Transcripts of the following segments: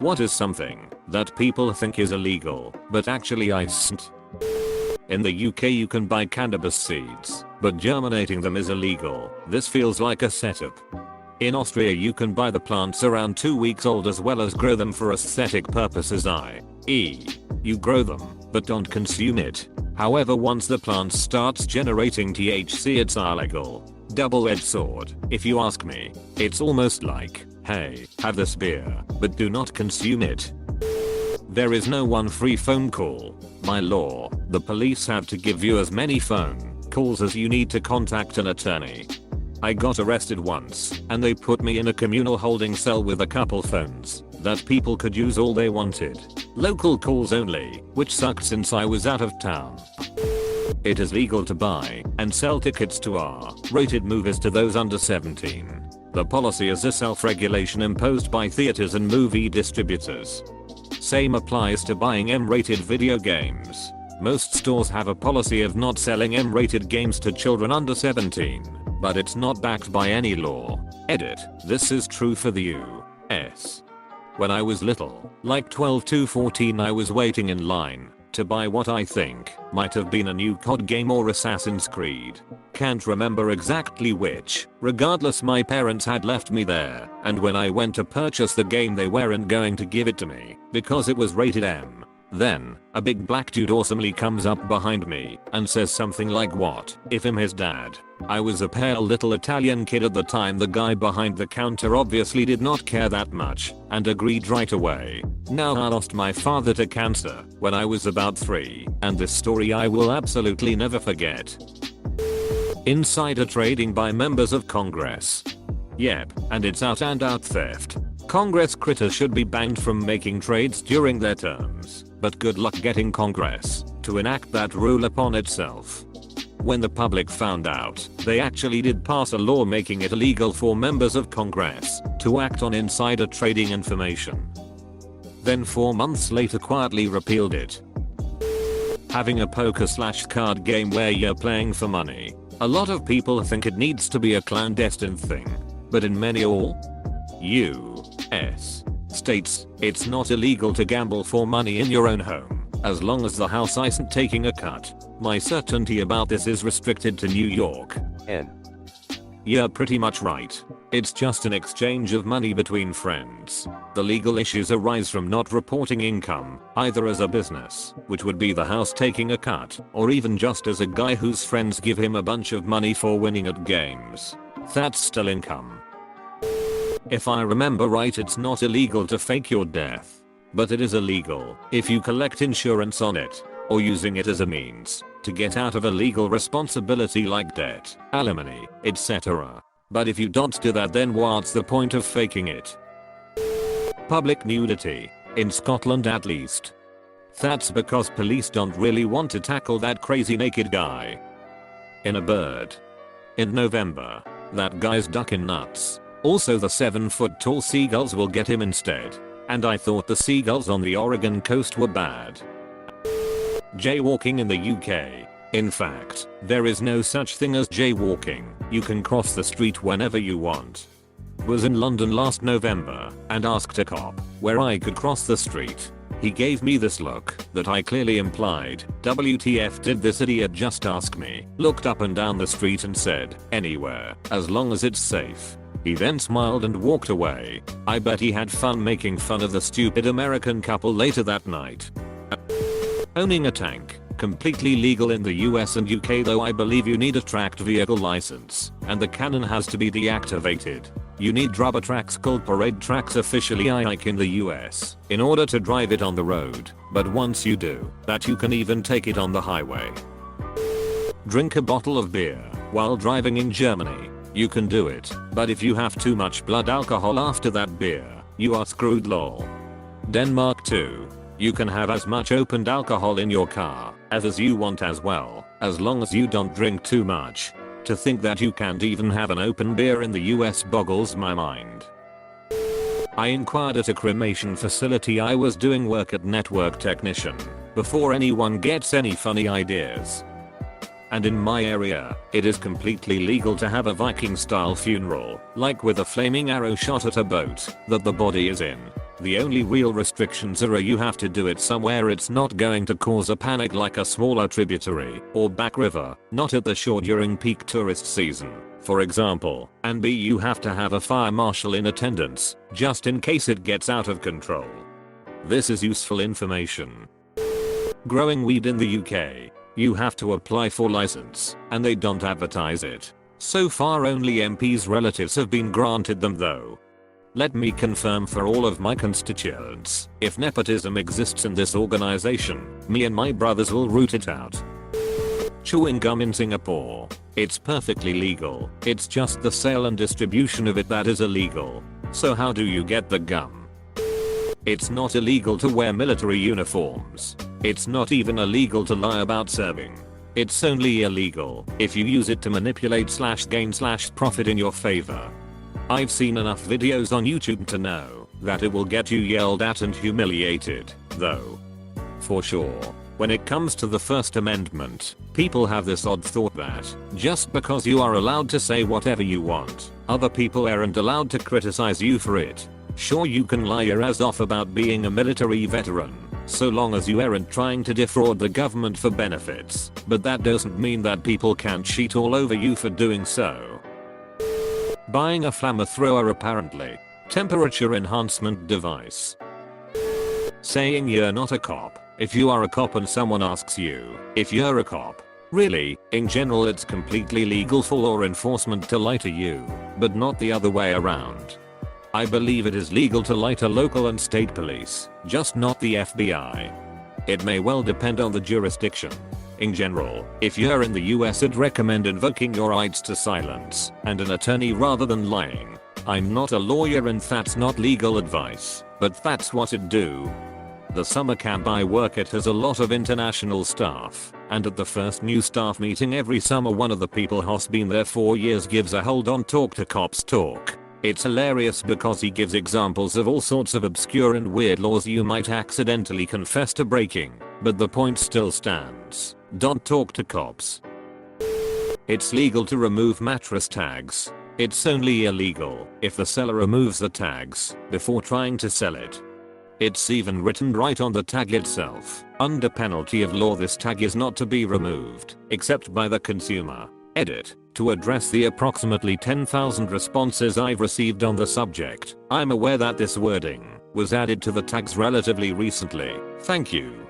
What is something that people think is illegal, but actually isn't? In the UK you can buy cannabis seeds, but germinating them is illegal. This feels like a setup. In Austria you can buy the plants around 2 weeks old as well as grow them for aesthetic purposes, i.e. you grow them, but don't consume it. However, once the plant starts generating THC it's illegal. Double-edged sword, if you ask me. It's almost like, hey, have this beer, but do not consume it. There is no one free phone call. By law, the police have to give you as many phone calls as you need to contact an attorney. I got arrested once, and they put me in a communal holding cell with a couple phones that people could use all they wanted. Local calls only, which sucked since I was out of town. It is legal to buy and sell tickets to R-rated movies to those under 17. The policy is a self-regulation imposed by theaters and movie distributors. Same applies to buying M-rated video games. Most stores have a policy of not selling M-rated games to children under 17, but it's not backed by any law. Edit. This is true for the US. When I was little, like 12 to 14, I was waiting in line to buy what I think might have been a new COD game or Assassin's Creed. Can't remember exactly which. Regardless, my parents had left me there, and when I went to purchase the game they weren't going to give it to me because it was rated M. Then, a big black dude awesomely comes up behind me and says something like, "What if I'm his dad?" I was a pale little Italian kid at the time. The guy behind the counter obviously did not care that much and agreed right away. Now, I lost my father to cancer when I was about 3, and this story I will absolutely never forget. Insider trading by members of Congress. Yep, and it's out and out theft. Congress critters should be banned from making trades during their terms, but good luck getting Congress to enact that rule upon itself. When the public found out, they actually did pass a law making it illegal for members of Congress to act on insider trading information. Then 4 months later quietly repealed it. Having a poker/card game where you're playing for money. A lot of people think it needs to be a clandestine thing, but in many U.S. states, it's not illegal to gamble for money in your own home, as long as the house isn't taking a cut. My certainty about this is restricted to New York. You're pretty much right. It's just an exchange of money between friends. The legal issues arise from not reporting income, either as a business, which would be the house taking a cut, or even just as a guy whose friends give him a bunch of money for winning at games. That's still income. If I remember right, it's not illegal to fake your death, but it is illegal if you collect insurance on it, or using it as a means to get out of a legal responsibility like debt, alimony, etc. But if you don't do that, then what's the point of faking it? Public nudity, in Scotland at least. That's because police don't really want to tackle that crazy naked guy in a bird. In November, that guy's ducking nuts. Also, the 7-foot-tall seagulls will get him instead. And I thought the seagulls on the Oregon coast were bad. Jaywalking in the UK. In fact, there is no such thing as jaywalking. You can cross the street whenever you want. Was in London last November and asked a cop where I could cross the street. He gave me this look that I clearly implied, "WTF did this idiot just ask me?" Looked up and down the street and said, "Anywhere, as long as it's safe." He then smiled and walked away. I bet he had fun making fun of the stupid American couple later that night. Owning a tank. Completely legal in the US and UK, though I believe you need a tracked vehicle license, and the cannon has to be deactivated. You need rubber tracks called parade tracks, officially IIC in the US, in order to drive it on the road, but once you do that you can even take it on the highway. Drink a bottle of beer while driving in Germany. You can do it, but if you have too much blood alcohol after that beer, you are screwed lol. Denmark too. You can have as much opened alcohol in your car as you want as well, as long as you don't drink too much. To think that you can't even have an open beer in the US boggles my mind. I inquired at a cremation facility. I was doing work at network technician before anyone gets any funny ideas. And in my area, it is completely legal to have a Viking style funeral, like with a flaming arrow shot at a boat that the body is in. The only real restrictions are you have to do it somewhere it's not going to cause a panic like a smaller tributary or back river, not at the shore during peak tourist season, for example, and B, you have to have a fire marshal in attendance, just in case it gets out of control. This is useful information. Growing weed in the UK. You have to apply for license, and they don't advertise it. So far only MPs' relatives have been granted them though. Let me confirm for all of my constituents, if nepotism exists in this organization, me and my brothers will root it out. Chewing gum in Singapore. It's perfectly legal, it's just the sale and distribution of it that is illegal. So how do you get the gum? It's not illegal to wear military uniforms. It's not even illegal to lie about serving. It's only illegal if you use it to manipulate / gain / profit in your favor. I've seen enough videos on YouTube to know that it will get you yelled at and humiliated, though. For sure. When it comes to the First Amendment, people have this odd thought that, just because you are allowed to say whatever you want, other people aren't allowed to criticize you for it. Sure, you can lie your ass off about being a military veteran, so long as you aren't trying to defraud the government for benefits, but that doesn't mean that people can't cheat all over you for doing so. Buying a flamethrower apparently. Temperature enhancement device. Saying you're not a cop. If you are a cop and someone asks you if you're a cop. Really, in general it's completely legal for law enforcement to lie to you, but not the other way around. I believe it is legal to lie to local and state police, just not the FBI. It may well depend on the jurisdiction. In general, if you're in the US, I'd recommend invoking your rights to silence and an attorney rather than lying. I'm not a lawyer and that's not legal advice, but that's what I'd do. The summer camp I work at has a lot of international staff, and at the first new staff meeting every summer one of the people who's been there 4 years gives a hold on talk to cops talk. It's hilarious because he gives examples of all sorts of obscure and weird laws you might accidentally confess to breaking, but the point still stands. Don't talk to cops. It's legal to remove mattress tags. It's only illegal if the seller removes the tags before trying to sell it. It's even written right on the tag itself. Under penalty of law, this tag is not to be removed, except by the consumer. Edit. To address the approximately 10,000 responses I've received on the subject, I'm aware that this wording was added to the tags relatively recently. Thank you.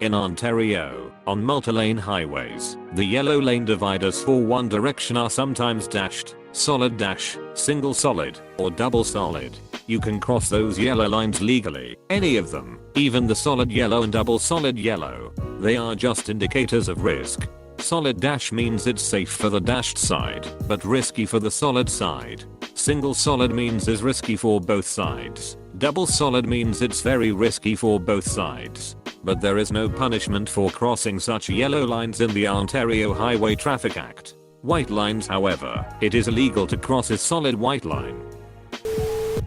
In Ontario, on multi-lane highways, the yellow lane dividers for one direction are sometimes dashed, solid dash, single solid, or double solid. You can cross those yellow lines legally, any of them, even the solid yellow and double solid yellow. They are just indicators of risk. Solid dash means it's safe for the dashed side, but risky for the solid side. Single solid means it's risky for both sides. Double solid means it's very risky for both sides. But there is no punishment for crossing such yellow lines in the Ontario Highway Traffic Act. White lines, however, it is illegal to cross a solid white line.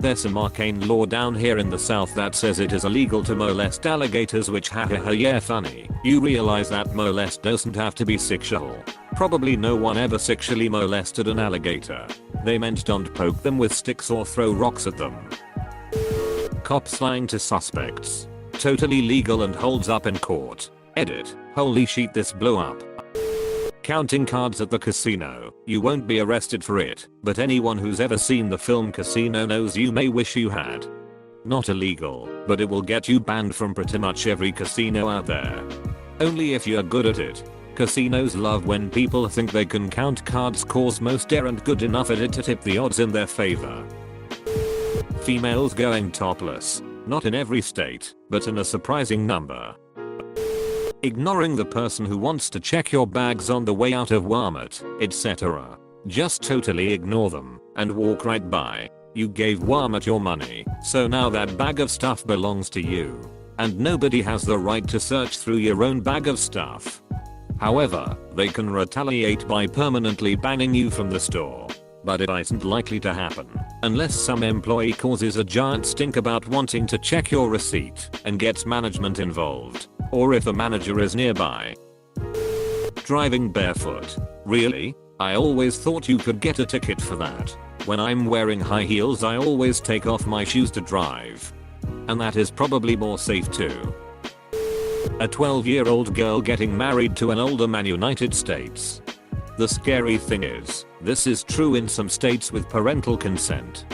There's some arcane law down here in the south that says it is illegal to molest alligators, which yeah, funny. You realize that molest doesn't have to be sexual. Probably no one ever sexually molested an alligator. They meant don't poke them with sticks or throw rocks at them. Cops lying to suspects. Totally legal and holds up in court. Edit. Holy shit, this blew up. Counting cards at the casino. You won't be arrested for it, but anyone who's ever seen the film Casino knows you may wish you had. Not illegal, but it will get you banned from pretty much every casino out there. Only if you're good at it. Casinos love when people think they can count cards cause most aren't good enough at it to tip the odds in their favor. Females going topless. Not in every state, but in a surprising number. Ignoring the person who wants to check your bags on the way out of Walmart, etc. Just totally ignore them and walk right by. You gave Walmart your money, so now that bag of stuff belongs to you. And nobody has the right to search through your own bag of stuff. However, they can retaliate by permanently banning you from the store. But it isn't likely to happen unless some employee causes a giant stink about wanting to check your receipt and gets management involved, or if a manager is nearby. Driving barefoot. Really? I always thought you could get a ticket for that. When I'm wearing high heels I always take off my shoes to drive. And that is probably more safe too. A 12-year-old girl getting married to an older man United States. The scary thing is, this is true in some states with parental consent.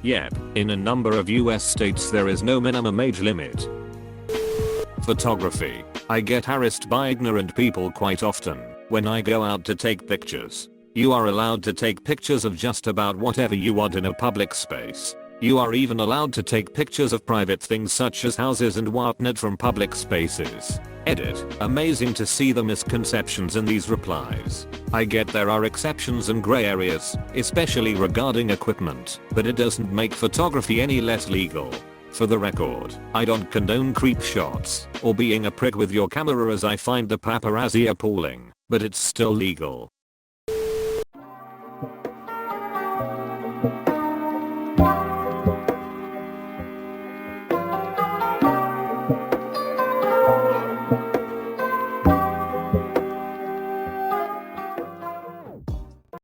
Yep, in a number of US states there is no minimum age limit. Photography. I get harassed by ignorant people quite often when I go out to take pictures. You are allowed to take pictures of just about whatever you want in a public space. You are even allowed to take pictures of private things such as houses and whatnot from public spaces. Edit. Amazing to see the misconceptions in these replies. I get there are exceptions and gray areas, especially regarding equipment, but it doesn't make photography any less legal. For the record, I don't condone creep shots or being a prick with your camera as I find the paparazzi appalling, but it's still legal.